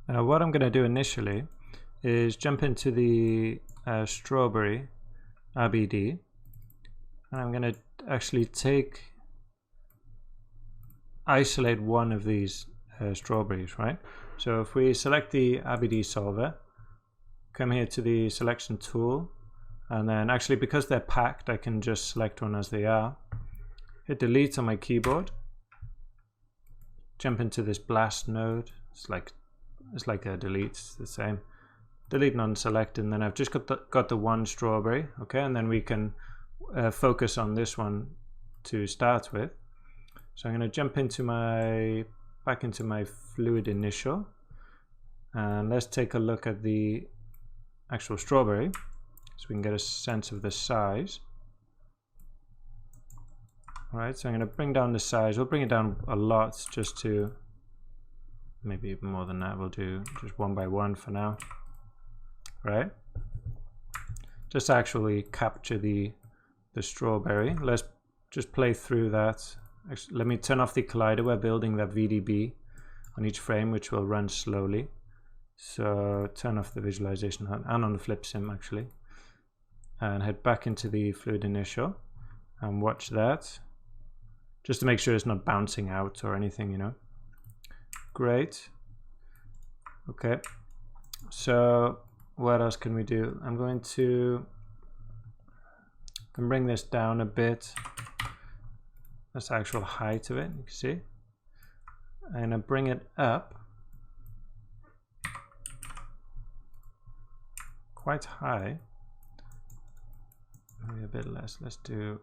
Now what I'm going to do initially is jump into the strawberry RBD, and I'm going to actually isolate one of these strawberries, right? So if we select the RBD solver, come here to the selection tool, and then actually because they're packed, I can just select one as they are. Hit delete on my keyboard. Jump into this blast node. It's like a delete. It's the same. Delete non-select, and then I've just got the one strawberry. Okay, and then we can focus on this one to start with. So I'm going to jump into back into my fluid initial, and let's take a look at the actual strawberry so we can get a sense of the size. Alright, so I'm going to bring down the size. We'll bring it down a lot, just to maybe even more than that. We'll do just 1 by 1 for now. Right? Just to actually capture the strawberry. Let's just play through that. Actually, let me turn off the collider. We're building that VDB on each frame, which will run slowly. So turn off the visualization and on the flip sim actually, and head back into the fluid initial and watch that, just to make sure it's not bouncing out or anything, you know. Great. Okay, so what else can we do? I'm going to bring this down a bit. That's the actual height of it, you can see. And I bring it up quite high. Maybe a bit less. Let's do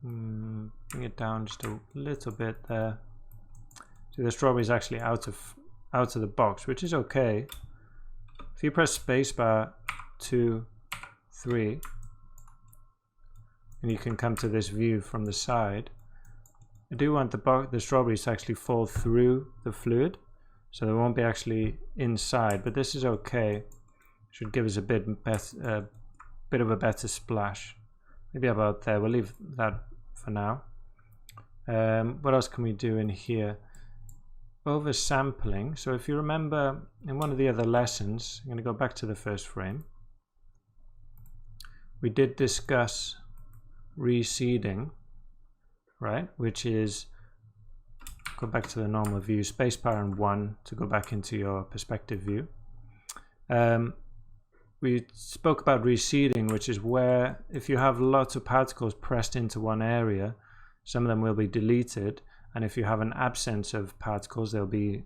bring it down just a little bit there. So the strawberry is actually out of the box, which is okay. If you press spacebar 2, 3, and you can come to this view from the side. I do want the strawberries to actually fall through the fluid, so they won't be actually inside, but this is okay. Should give us a bit of a better splash. Maybe about there. We'll leave that for now. What else can we do in here? Oversampling. So if you remember in one of the other lessons, I'm going to go back to the first frame. We did discuss reseeding, right? Which is, go back to the normal view, spacebar and 1 to go back into your perspective view. We spoke about reseeding, which is where if you have lots of particles pressed into one area, some of them will be deleted, and if you have an absence of particles, they'll be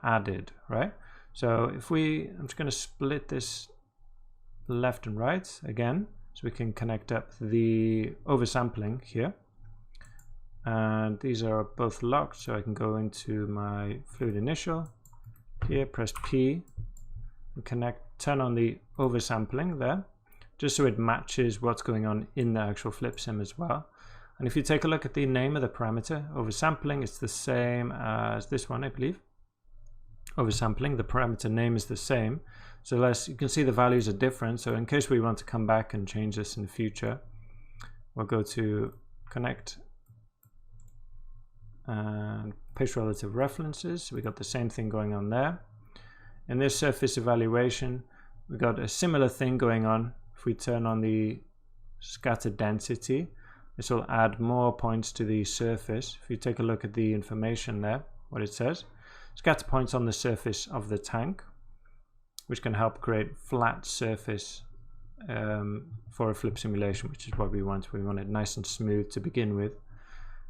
added, right? So if I'm just going to split this left and right again, so we can connect up the oversampling here. And these are both locked, so I can go into my fluid initial here, press P, and turn on the oversampling there, just so it matches what's going on in the actual flip sim as well. And if you take a look at the name of the parameter, oversampling, it's the same as this one, I believe. Oversampling, the parameter name is the same. So you can see the values are different. So in case we want to come back and change this in the future, we'll go to connect and paste relative references. So we got the same thing going on there. In this surface evaluation, we got a similar thing going on. If we turn on the scatter density, this will add more points to the surface. If you take a look at the information there, what it says, scatter points on the surface of the tank, which can help create flat surface for a flip simulation, which is what we want. We want it nice and smooth to begin with.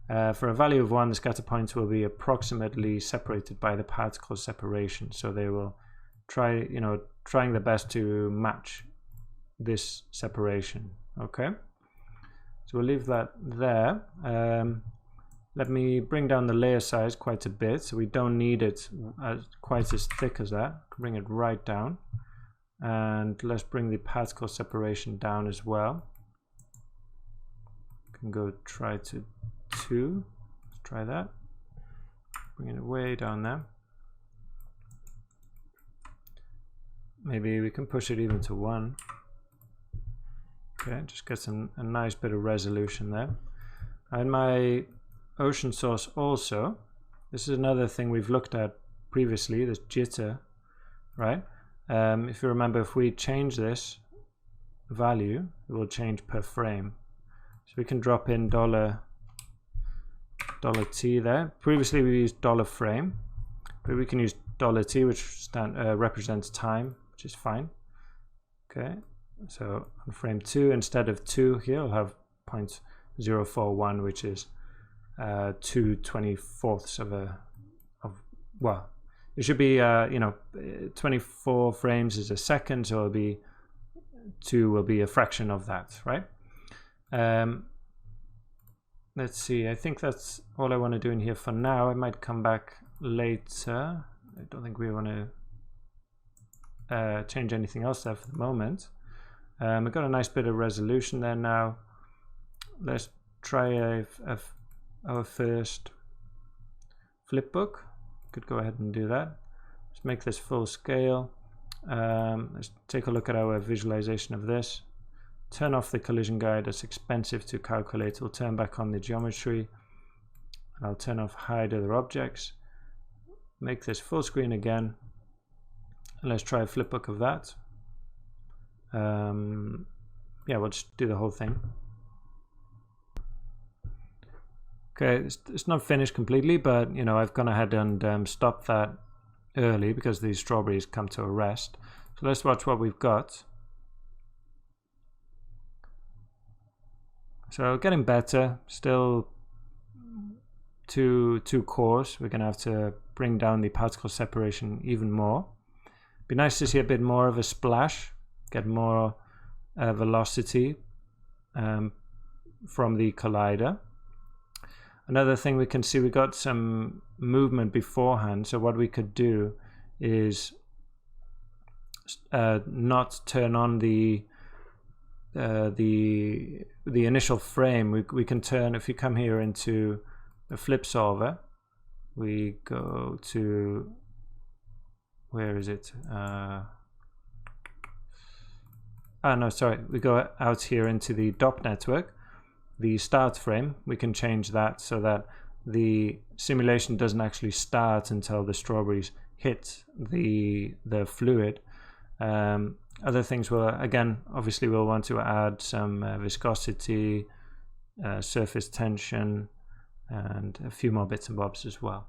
For a value of 1, the scatter points will be approximately separated by the particle separation. So they will trying their best to match this separation. Okay, so we'll leave that there. Let me bring down the layer size quite a bit, so we don't need it quite as thick as that. Bring it right down, and let's bring the particle separation down as well. Can go try to 2. Let's try that. Bring it way down there. Maybe we can push it even to 1. Okay, just get a nice bit of resolution there. And my ocean source also. This is another thing we've looked at previously, this jitter, right? If you remember, if we change this value, it will change per frame. So we can drop in $T there. Previously we used $frame, but we can use $T, which represents time, which is fine. Okay, so on frame 2, instead of 2 here, I'll have 0.041, which is 2/24 well, it should be 24 frames is a second, so it'll be 2 will be a fraction of that, right? Let's see, I think that's all I want to do in here for now. I might come back later. I don't think we want to change anything else there for the moment. We've got a nice bit of resolution there now. Let's try our first flipbook. Could go ahead and do that. Let's make this full scale. Let's take a look at our visualization of this. Turn off the collision guide, it's expensive to calculate. We'll turn back on the geometry. I'll turn off hide other objects. Make this full screen again. And let's try a flipbook of that. Yeah, we'll just do the whole thing. Okay, it's not finished completely, but I've gone ahead and stopped that early because these strawberries come to a rest. So let's watch what we've got. So getting better, still too coarse. We're going to have to bring down the particle separation even more. Be nice to see a bit more of a splash, get more velocity from the collider. Another thing we can see, we got some movement beforehand. So what we could do is not turn on the initial frame. We can turn, if you come here into the flip solver, we go to, where is it? No, sorry, we go out here into the dot network, the start frame. We can change that so that the simulation doesn't actually start until the strawberries hit the fluid. Other things will, again, obviously we'll want to add some viscosity, surface tension, and a few more bits and bobs as well.